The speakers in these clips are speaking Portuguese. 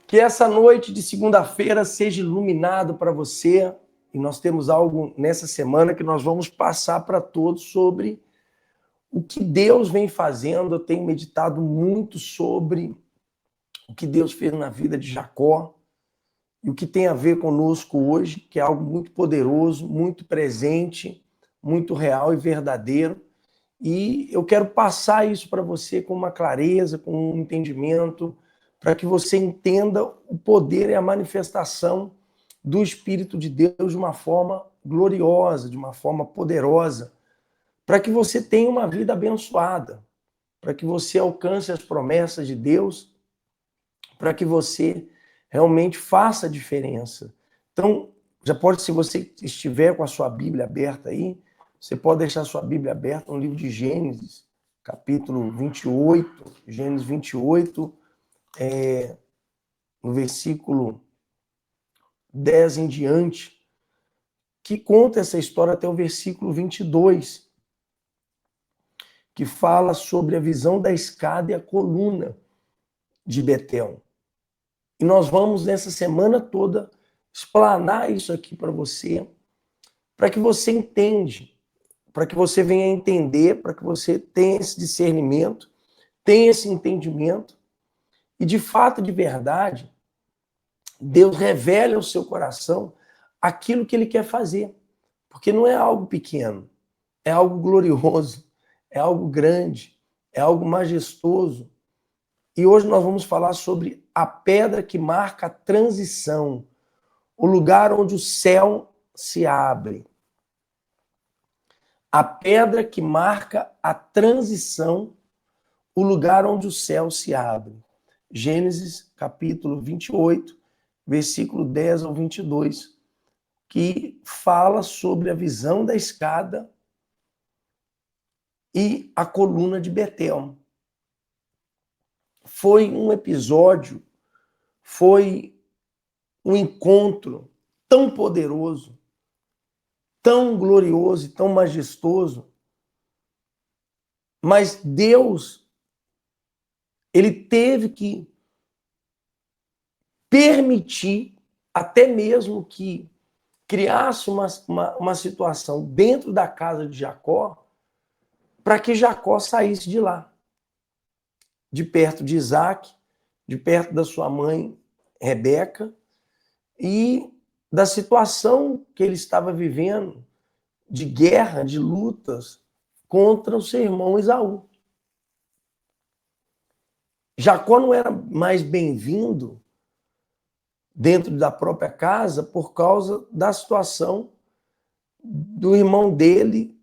Que essa noite de segunda-feira seja iluminado para você. E nós temos algo nessa semana que nós vamos passar para todos sobre o que Deus vem fazendo. Eu tenho meditado muito sobre o que Deus fez na vida de Jacó e o que tem a ver conosco hoje, que é algo muito poderoso, muito presente, muito real e verdadeiro. E eu quero passar isso para você com uma clareza, com um entendimento, para que você entenda o poder e a manifestação do Espírito de Deus de uma forma gloriosa, de uma forma poderosa, para que você tenha uma vida abençoada, para que você alcance as promessas de Deus, para que você realmente faça a diferença. Então, já pode, se você estiver com a sua Bíblia aberta aí, você pode deixar a sua Bíblia aberta no livro de Gênesis, capítulo 28, Gênesis 28, no versículo 10 em diante, que conta essa história até o versículo 22, que fala sobre a visão da escada e a coluna de Betel. E nós vamos, nessa semana toda, explanar isso aqui para você, para que você entenda, para que você venha a entender, para que você tenha esse discernimento, tenha esse entendimento, e de fato, de verdade, Deus revele ao seu coração aquilo que Ele quer fazer. Porque não é algo pequeno, é algo glorioso, é algo grande, é algo majestoso. E hoje nós vamos falar sobre a pedra que marca a transição, o lugar onde o céu se abre. A pedra que marca a transição, o lugar onde o céu se abre. Gênesis capítulo 28, versículo 10 ao 22, que fala sobre a visão da escada e a coluna de Betel. Foi um episódio, foi um encontro tão poderoso, tão glorioso e tão majestoso, mas Deus, Ele teve que permitir até mesmo que criasse uma situação dentro da casa de Jacó, para que Jacó saísse de lá, de perto de Isaac, de perto da sua mãe Rebeca, e da situação que ele estava vivendo, de guerra, de lutas contra o seu irmão Esaú. Jacó não era mais bem-vindo dentro da própria casa por causa da situação do irmão dele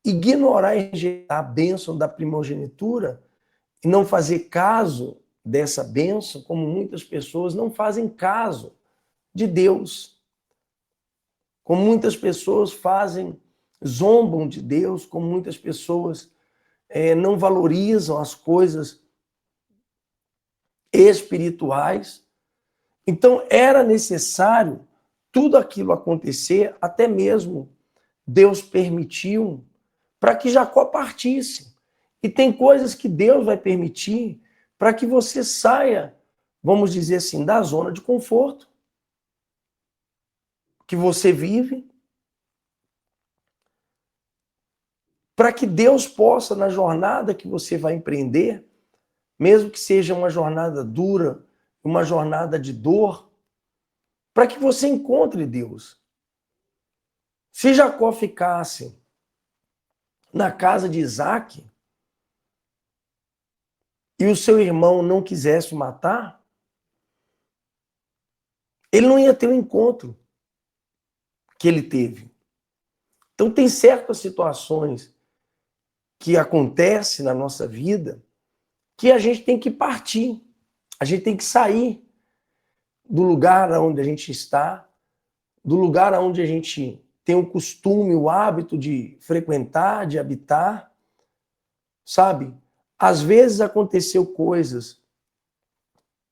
ignorar e rejeitar a bênção da primogenitura e não fazer caso dessa bênção, como muitas pessoas não fazem caso de Deus. Como muitas pessoas fazem, zombam de Deus, como muitas pessoas não valorizam as coisas espirituais. Então era necessário tudo aquilo acontecer, até mesmo Deus permitiu para que Jacó partisse. E tem coisas que Deus vai permitir para que você saia, vamos dizer assim, da zona de conforto que você vive, para que Deus possa, na jornada que você vai empreender, mesmo que seja uma jornada dura, uma jornada de dor, para que você encontre Deus. Se Jacó ficasse na casa de Isaac e o seu irmão não quisesse o matar, ele não ia ter o encontro que ele teve. Então tem certas situações que acontecem na nossa vida que a gente tem que partir, a gente tem que sair do lugar onde a gente está, do lugar onde a gente tem o costume, o hábito de frequentar, de habitar, sabe? Às vezes aconteceu coisas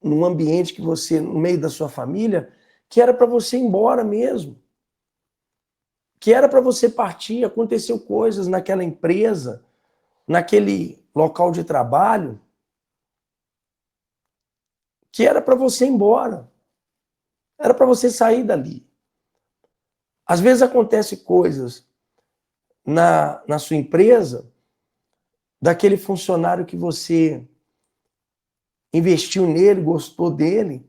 num ambiente que você, no meio da sua família, que era para você ir embora mesmo, que era para você partir. Aconteceu coisas naquela empresa, naquele local de trabalho, que era para você ir embora. Era para você sair dali. Às vezes acontecem coisas na sua empresa, daquele funcionário que você investiu nele, gostou dele,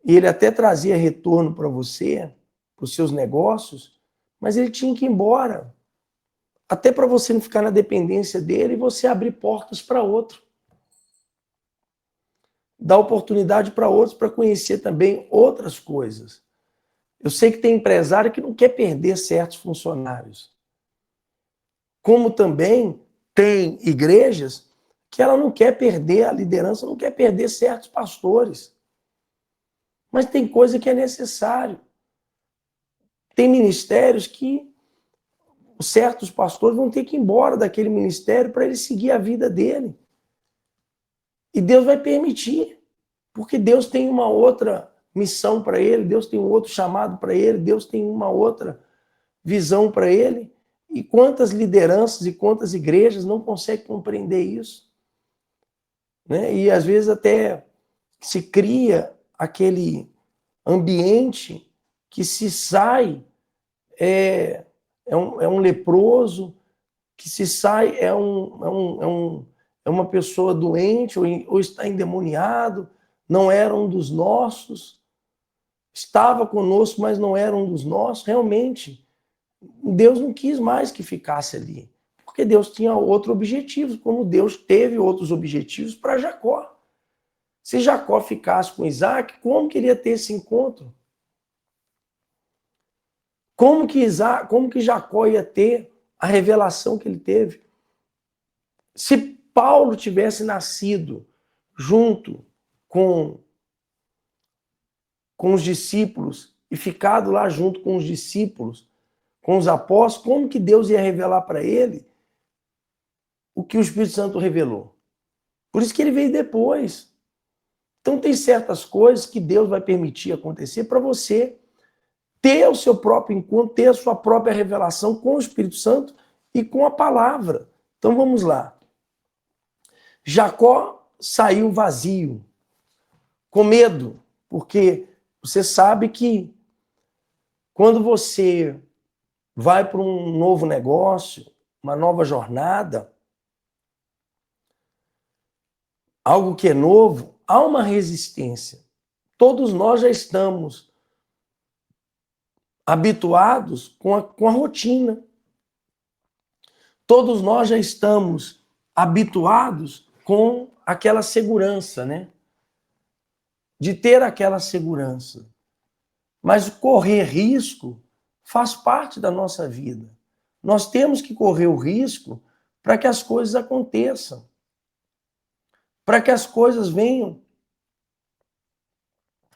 e ele até trazia retorno para você, para os seus negócios, mas ele tinha que ir embora. Até para você não ficar na dependência dele e você abrir portas para outro. Dar oportunidade para outros para conhecer também outras coisas. Eu sei que tem empresário que não quer perder certos funcionários. Como também tem igrejas que ela não quer perder a liderança, não quer perder certos pastores. Mas tem coisa que é necessário. Tem ministérios que certos pastores vão ter que ir embora daquele ministério para ele seguir a vida dele. E Deus vai permitir, porque Deus tem uma outra missão para ele, Deus tem um outro chamado para ele, Deus tem uma outra visão para ele. E quantas lideranças e quantas igrejas não conseguem compreender isso? Né? E às vezes até se cria aquele ambiente que se sai é um leproso, que se sai é uma pessoa doente ou está endemoniado, não era um dos nossos, estava conosco, mas não era um dos nossos. Realmente, Deus não quis mais que ficasse ali, porque Deus tinha outro objetivo, como Deus teve outros objetivos para Jacó. Se Jacó ficasse com Isaac, como queria ter esse encontro? Como que Jacó ia ter a revelação que ele teve? Se Paulo tivesse nascido junto com os discípulos e ficado lá junto com os discípulos, com os apóstolos, como que Deus ia revelar para ele o que o Espírito Santo revelou? Por isso que ele veio depois. Então tem certas coisas que Deus vai permitir acontecer para você ter o seu próprio encontro, ter a sua própria revelação com o Espírito Santo e com a palavra. Então vamos lá. Jacó saiu vazio, com medo, porque você sabe que quando você vai para um novo negócio, uma nova jornada, algo que é novo, há uma resistência. Todos nós já estamos habituados com a rotina. Todos nós já estamos habituados com aquela segurança, né? De ter aquela segurança. Mas correr risco faz parte da nossa vida. Nós temos que correr o risco para que as coisas aconteçam. Para que as coisas venham,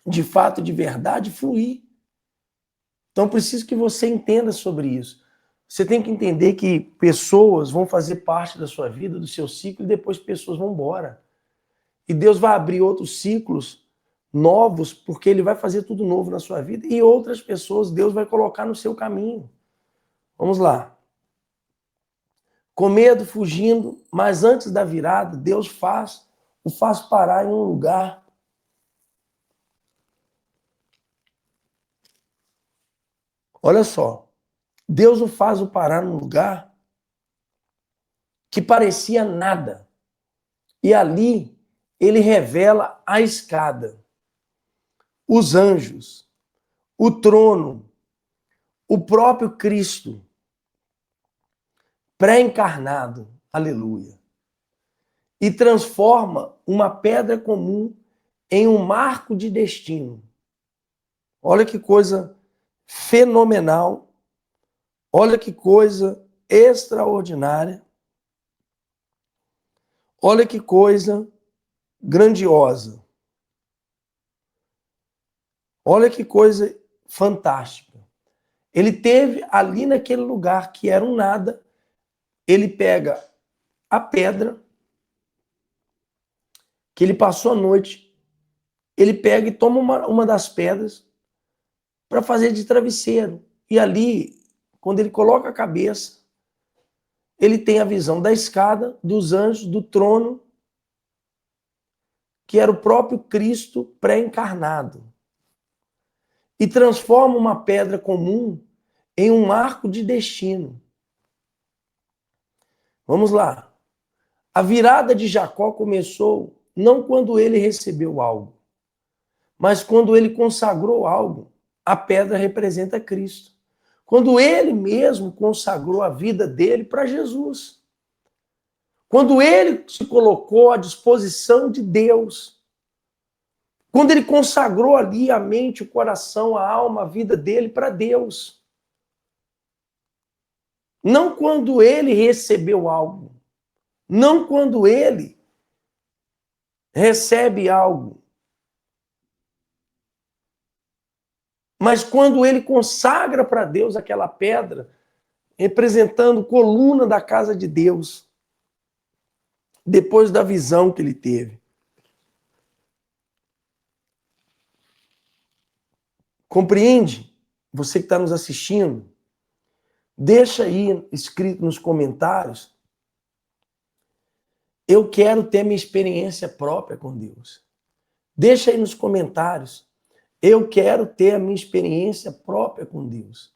de fato, de verdade, fluir. Então, preciso que você entenda sobre isso. Você tem que entender que pessoas vão fazer parte da sua vida, do seu ciclo, e depois pessoas vão embora. E Deus vai abrir outros ciclos novos, porque Ele vai fazer tudo novo na sua vida, e outras pessoas Deus vai colocar no seu caminho. Vamos lá. Com medo, fugindo, mas antes da virada, Deus o faz parar em um lugar. Olha só, Deus o faz parar num lugar que parecia nada. E ali ele revela a escada, os anjos, o trono, o próprio Cristo, pré-encarnado, aleluia. E transforma uma pedra comum em um marco de destino. Olha que coisa fenomenal, olha que coisa extraordinária, olha que coisa grandiosa, olha que coisa fantástica. Ele teve ali naquele lugar que era um nada, ele pega a pedra que ele passou a noite, ele pega e toma uma das pedras para fazer de travesseiro. E ali, quando ele coloca a cabeça, ele tem a visão da escada, dos anjos, do trono que era o próprio Cristo pré-encarnado, e transforma uma pedra comum em um marco de destino. Vamos lá. A virada de Jacó começou não quando ele recebeu algo, mas quando ele consagrou algo. A pedra representa Cristo. Quando ele mesmo consagrou a vida dele para Jesus. Quando ele se colocou à disposição de Deus. Quando ele consagrou ali a mente, o coração, a alma, a vida dele para Deus. Não quando ele recebeu algo. Não quando ele recebe algo. Mas quando ele consagra para Deus aquela pedra, representando coluna da casa de Deus, depois da visão que ele teve. Compreende? Você que está nos assistindo, deixa aí escrito nos comentários. Eu quero ter minha experiência própria com Deus. Deixa aí nos comentários. Eu quero ter a minha experiência própria com Deus.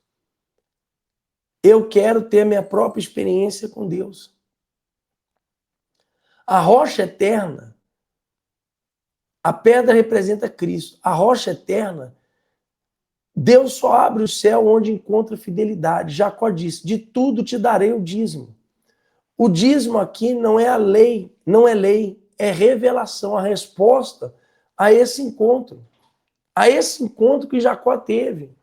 Eu quero ter a minha própria experiência com Deus. A rocha eterna, a pedra representa Cristo. A rocha eterna, Deus só abre o céu onde encontra fidelidade. Jacó disse: de tudo te darei o dízimo. O dízimo aqui não é a lei, não é lei, é revelação, a resposta a esse encontro. A esse encontro que Jacó teve.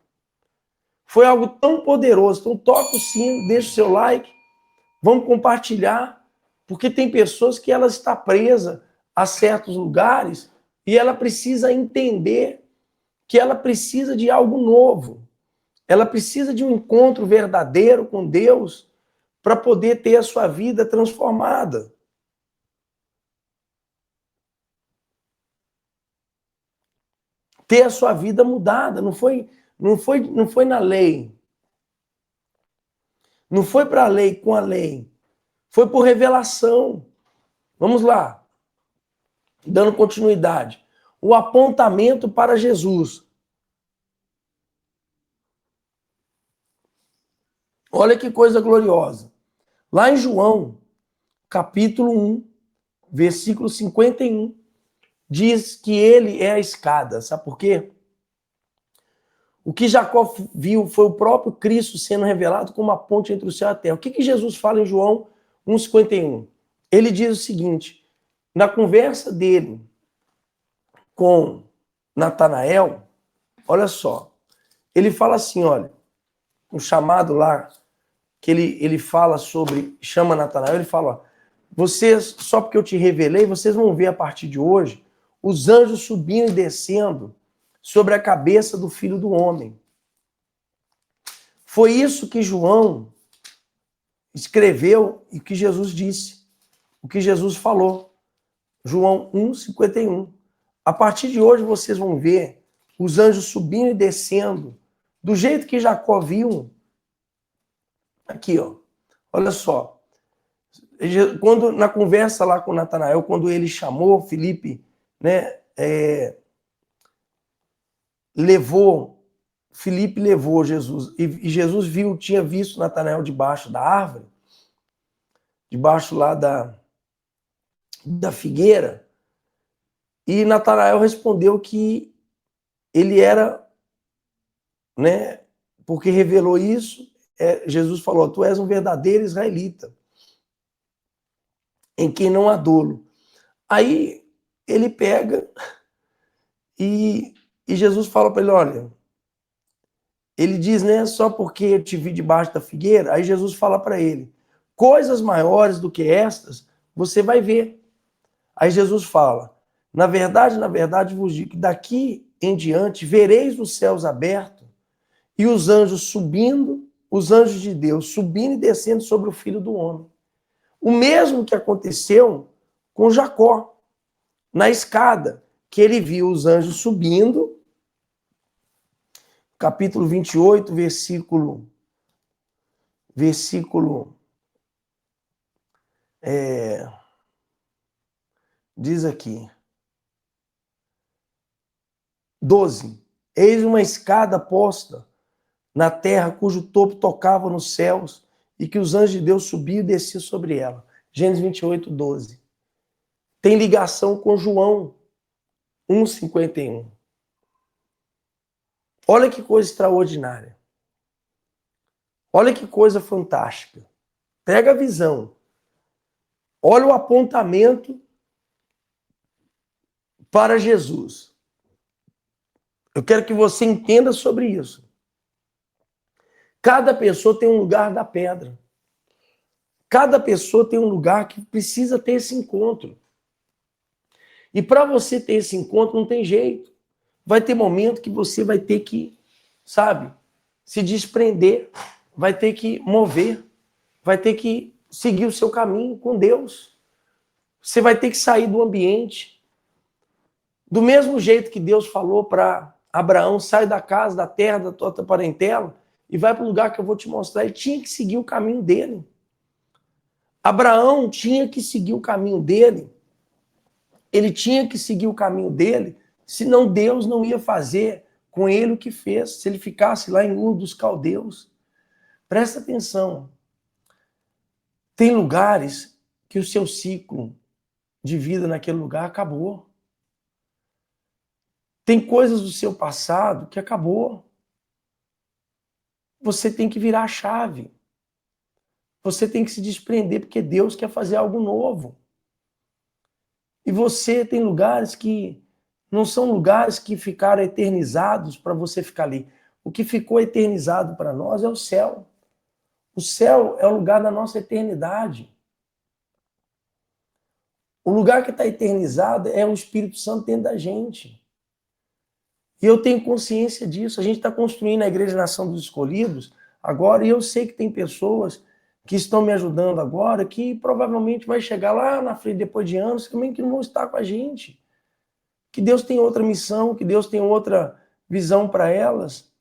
Foi algo tão poderoso. Então toca o sino, deixa o seu like, vamos compartilhar, porque tem pessoas que ela está presa a certos lugares e ela precisa entender que ela precisa de algo novo. Ela precisa de um encontro verdadeiro com Deus para poder ter a sua vida transformada. Ter a sua vida mudada. Não foi na lei. Não foi para a lei com a lei. Foi por revelação. Vamos lá. Dando continuidade. O apontamento para Jesus. Olha que coisa gloriosa. Lá em João, capítulo 1, versículo 51, diz que ele é a escada. Sabe por quê? O que Jacó viu foi o próprio Cristo sendo revelado como uma ponte entre o céu e a terra. O que Jesus fala em João 1,51? Ele diz o seguinte, na conversa dele com Natanael, olha só, ele fala assim, olha, um chamado lá, que ele fala sobre, chama Natanael, ele fala, ó, vocês, só porque eu te revelei, vocês vão ver a partir de hoje os anjos subindo e descendo sobre a cabeça do Filho do Homem. Foi isso que João escreveu e que Jesus disse, o que Jesus falou. João 1,51. A partir de hoje vocês vão ver os anjos subindo e descendo, do jeito que Jacó viu. Aqui, ó. Olha só. Quando, na conversa lá com Natanael, quando ele chamou Filipe, né, Filipe levou Jesus, e Jesus viu, tinha visto Natanael debaixo da árvore, debaixo lá da figueira, e Natanael respondeu que ele era, né, porque revelou isso, Jesus falou, tu és um verdadeiro israelita, em quem não há dolo. Aí ele pega e Jesus fala para ele, olha, ele diz, né, só porque eu te vi debaixo da figueira, aí Jesus fala para ele, coisas maiores do que estas, você vai ver. Aí Jesus fala, na verdade vos digo que daqui em diante vereis os céus abertos e os anjos subindo, os anjos de Deus subindo e descendo sobre o Filho do Homem. O mesmo que aconteceu com Jacó, na escada, que ele viu os anjos subindo, capítulo 28, diz aqui, 12. Eis uma escada posta na terra, cujo topo tocava nos céus, e que os anjos de Deus subiam e desciam sobre ela. Gênesis 28, 12. Tem ligação com João 1,51. Olha que coisa extraordinária. Olha que coisa fantástica. Pega a visão. Olha o apontamento para Jesus. Eu quero que você entenda sobre isso. Cada pessoa tem um lugar da pedra. Cada pessoa tem um lugar que precisa ter esse encontro. E para você ter esse encontro não tem jeito. Vai ter momento que você vai ter que, sabe, se desprender, vai ter que mover, vai ter que seguir o seu caminho com Deus. Você vai ter que sair do ambiente. Do mesmo jeito que Deus falou para Abraão, sai da casa, da terra, da tua parentela e vai para o lugar que eu vou te mostrar. Ele tinha que seguir o caminho dele. Abraão tinha que seguir o caminho dele. Ele tinha que seguir o caminho dele, senão Deus não ia fazer com ele o que fez, se ele ficasse lá em Ur dos Caldeus. Presta atenção. Tem lugares que o seu ciclo de vida naquele lugar acabou. Tem coisas do seu passado que acabou. Você tem que virar a chave. Você tem que se desprender, porque Deus quer fazer algo novo. E você tem lugares que não são lugares que ficaram eternizados para você ficar ali. O que ficou eternizado para nós é o céu. O céu é o lugar da nossa eternidade. O lugar que está eternizado é o Espírito Santo dentro da gente. E eu tenho consciência disso. A gente está construindo a Igreja Nação dos Escolhidos agora, e eu sei que tem pessoas que estão me ajudando agora, que provavelmente vai chegar lá na frente, depois de anos, também que não vão estar com a gente. Que Deus tem outra missão, que Deus tem outra visão para elas.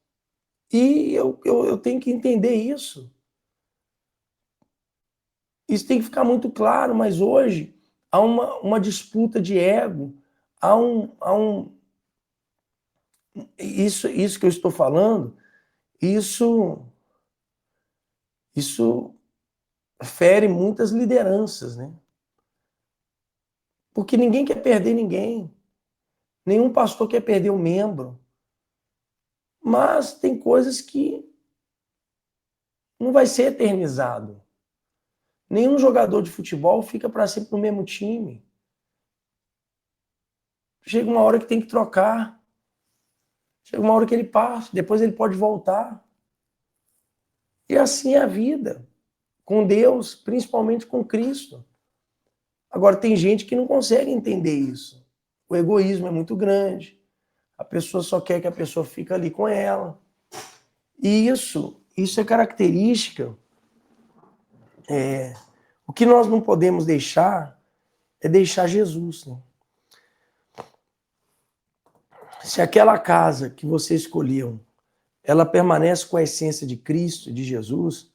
E eu tenho que entender isso. Isso tem que ficar muito claro, mas hoje há uma disputa de ego, há um isso que eu estou falando, isso fere muitas lideranças, né? Porque ninguém quer perder ninguém. Nenhum pastor quer perder um membro. Mas tem coisas que não vai ser eternizado. Nenhum jogador de futebol fica para sempre no mesmo time. Chega uma hora que tem que trocar. Chega uma hora que ele passa, depois ele pode voltar. E assim é a vida. Com Deus, principalmente com Cristo. Agora, tem gente que não consegue entender isso. O egoísmo é muito grande. A pessoa só quer que a pessoa fique ali com ela. E isso é característica. O que nós não podemos deixar é deixar Jesus. Né? Se aquela casa que você escolheu, ela permanece com a essência de Cristo, de Jesus,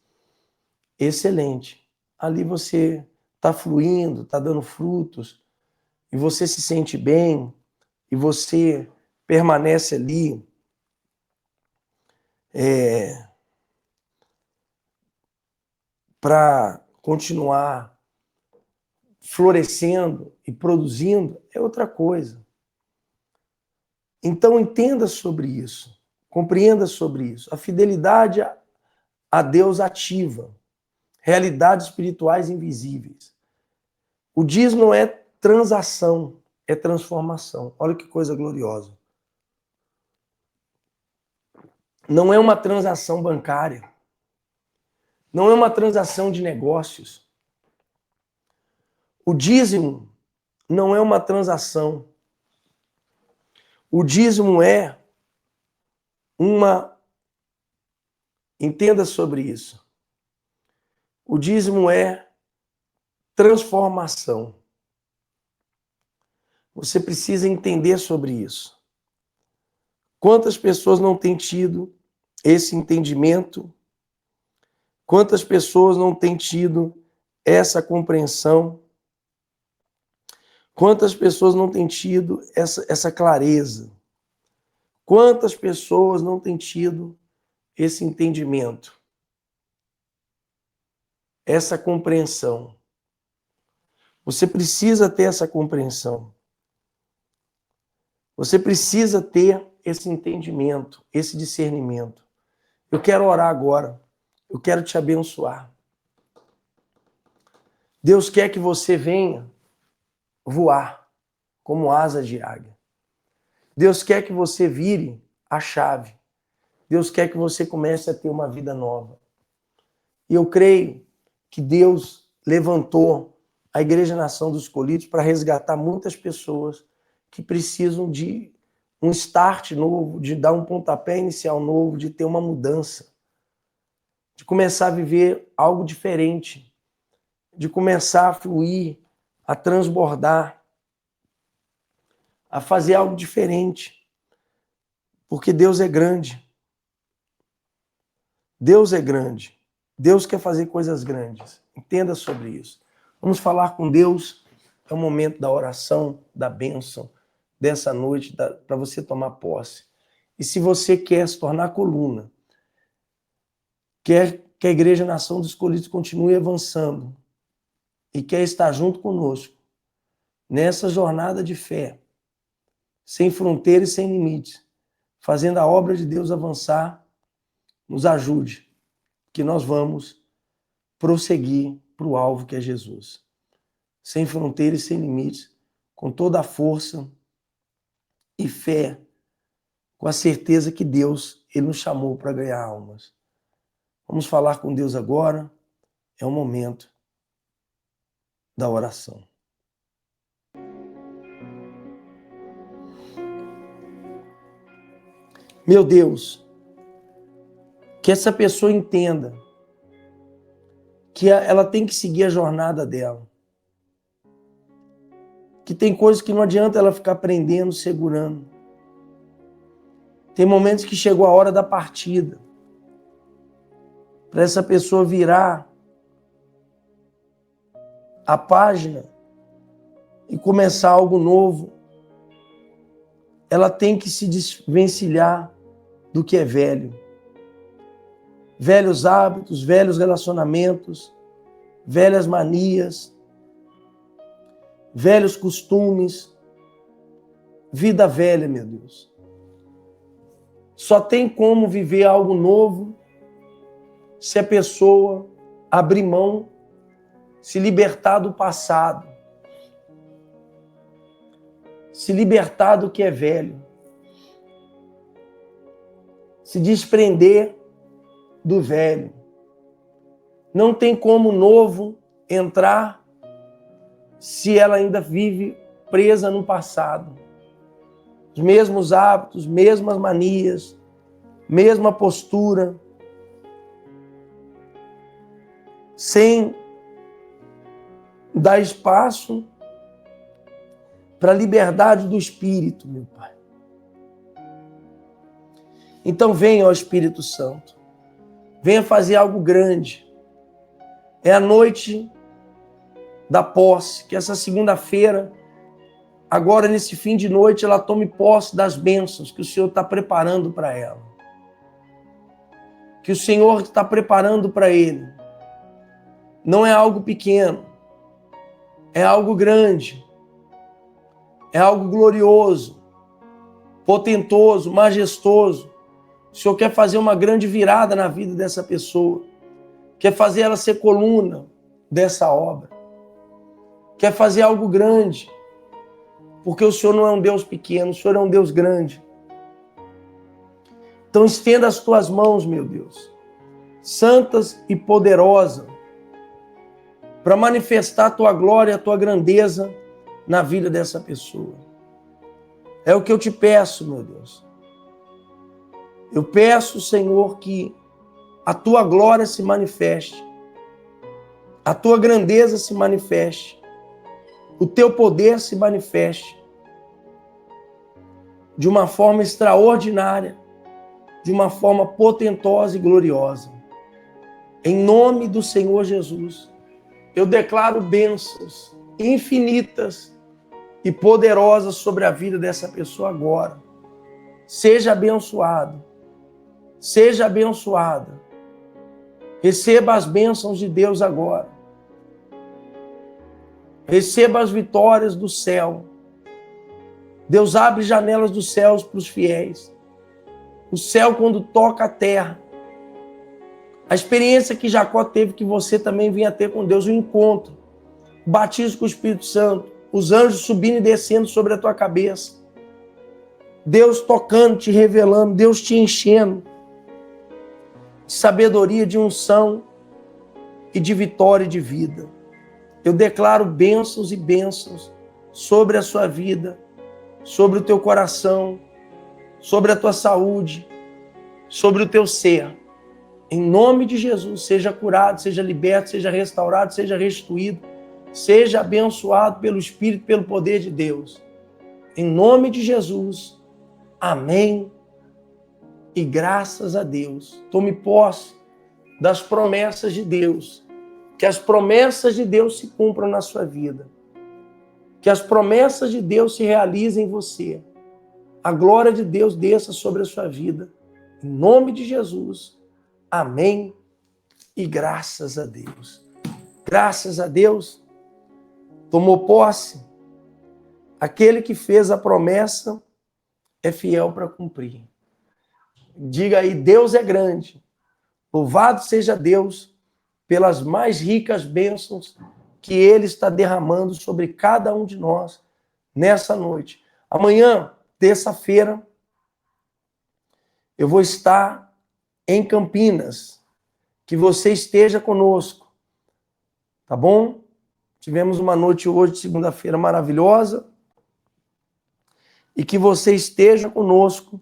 excelente. Ali você está fluindo, está dando frutos, e você se sente bem, e você permanece ali para continuar florescendo e produzindo, é outra coisa. Então entenda sobre isso, compreenda sobre isso. A fidelidade a Deus ativa realidades espirituais invisíveis. O dízimo não é transação, é transformação. Olha que coisa gloriosa. Não é uma transação bancária. Não é uma transação de negócios. O dízimo não é uma transação. O dízimo é uma... Entenda sobre isso. O dízimo é transformação. Você precisa entender sobre isso. Quantas pessoas não têm tido esse entendimento? Quantas pessoas não têm tido essa compreensão? Quantas pessoas não têm tido essa clareza? Quantas pessoas não têm tido esse entendimento, essa compreensão? Você precisa ter essa compreensão. Você precisa ter esse entendimento, esse discernimento. Eu quero orar agora. Eu quero te abençoar. Deus quer que você venha voar como asa de águia. Deus quer que você vire a chave. Deus quer que você comece a ter uma vida nova. E eu creio que Deus levantou a Igreja Nação dos Escolhidos para resgatar muitas pessoas que precisam de um start novo, de dar um pontapé inicial novo, de ter uma mudança, de começar a viver algo diferente, de começar a fluir, a transbordar, a fazer algo diferente. Porque Deus é grande. Deus é grande. Deus quer fazer coisas grandes. Entenda sobre isso. Vamos falar com Deus. É o momento da oração, da bênção, dessa noite, para você tomar posse. E se você quer se tornar coluna, quer que a Igreja Nação dos Escolhidos continue avançando e quer estar junto conosco nessa jornada de fé, sem fronteiras e sem limites, fazendo a obra de Deus avançar, nos ajude, que nós vamos prosseguir para o alvo que é Jesus. Sem fronteiras e sem limites, com toda a força e fé, com a certeza que Deus, Ele nos chamou para ganhar almas. Vamos falar com Deus agora, é o momento da oração. Meu Deus, que essa pessoa entenda que ela tem que seguir a jornada dela. Que tem coisas que não adianta ela ficar aprendendo, segurando. Tem momentos que chegou a hora da partida. Para essa pessoa virar a página e começar algo novo, ela tem que se desvencilhar do que é velho. Velhos hábitos, velhos relacionamentos, velhas manias, velhos costumes, vida velha, meu Deus. Só tem como viver algo novo se a pessoa abrir mão, se libertar do passado, se libertar do que é velho, se desprender do velho. Não tem como o novo entrar se ela ainda vive presa no passado. Os mesmos hábitos, mesmas manias, mesma postura, sem dar espaço para a liberdade do Espírito, meu Pai. Então venha, ó Espírito Santo, venha fazer algo grande. É a noite da posse, que essa segunda-feira, agora nesse fim de noite, ela tome posse das bênçãos que o Senhor está preparando para ela. Que o Senhor está preparando para ele. Não é algo pequeno, é algo grande, é algo glorioso, potentoso, majestoso. O Senhor quer fazer uma grande virada na vida dessa pessoa, quer fazer ela ser coluna dessa obra, quer fazer algo grande, porque o Senhor não é um Deus pequeno, o Senhor é um Deus grande. Então estenda as tuas mãos, meu Deus, santas e poderosas, para manifestar a tua glória, a tua grandeza na vida dessa pessoa. É o que eu te peço, meu Deus. Eu peço, Senhor, que a tua glória se manifeste, a tua grandeza se manifeste, o teu poder se manifeste de uma forma extraordinária, de uma forma potentosa e gloriosa. Em nome do Senhor Jesus, eu declaro bênçãos infinitas e poderosas sobre a vida dessa pessoa agora. Seja abençoado. Seja abençoada. Receba as bênçãos de Deus agora. Receba as vitórias do céu. Deus abre janelas dos céus para os fiéis. O céu, quando toca a terra, a experiência que Jacó teve, que você também vinha ter com Deus, o encontro, o batismo com o Espírito Santo, os anjos subindo e descendo sobre a tua cabeça, Deus tocando, te revelando, Deus te enchendo de sabedoria, de unção e de vitória e de vida. Eu declaro bênçãos e bênçãos sobre a sua vida, sobre o teu coração, sobre a tua saúde, sobre o teu ser. Em nome de Jesus, seja curado, seja liberto, seja restaurado, seja restituído, seja abençoado pelo Espírito, pelo poder de Deus. Em nome de Jesus, amém e graças a Deus. Tome posse das promessas de Deus, que as promessas de Deus se cumpram na sua vida, que as promessas de Deus se realizem em você, a glória de Deus desça sobre a sua vida, em nome de Jesus, amém e graças a Deus. Graças a Deus, tomou posse, aquele que fez a promessa é fiel para cumprir. Diga aí, Deus é grande, louvado seja Deus pelas mais ricas bênçãos que Ele está derramando sobre cada um de nós nessa noite. Amanhã, terça-feira, eu vou estar em Campinas, que você esteja conosco, tá bom? Tivemos uma noite hoje, segunda-feira, maravilhosa, e que você esteja conosco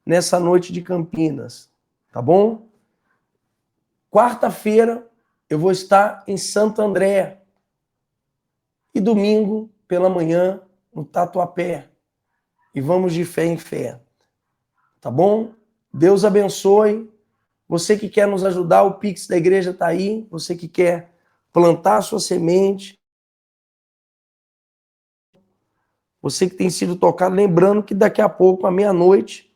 nessa noite de Campinas, tá bom? Quarta-feira, eu vou estar em Santo André, e domingo, pela manhã, no Tatuapé, e vamos de fé em fé, tá bom? Deus abençoe. Você que quer nos ajudar, o Pix da igreja está aí. Você que quer plantar a sua semente. Você que tem sido tocado, lembrando que daqui a pouco, à meia-noite,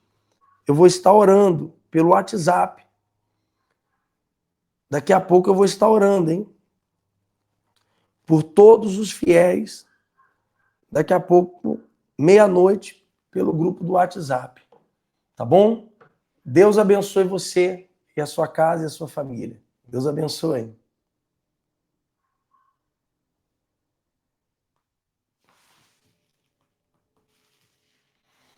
eu vou estar orando pelo WhatsApp. Daqui a pouco eu vou estar orando, hein? Por todos os fiéis. Daqui a pouco, meia-noite, pelo grupo do WhatsApp. Tá bom? Deus abençoe você e a sua casa e a sua família. Deus abençoe.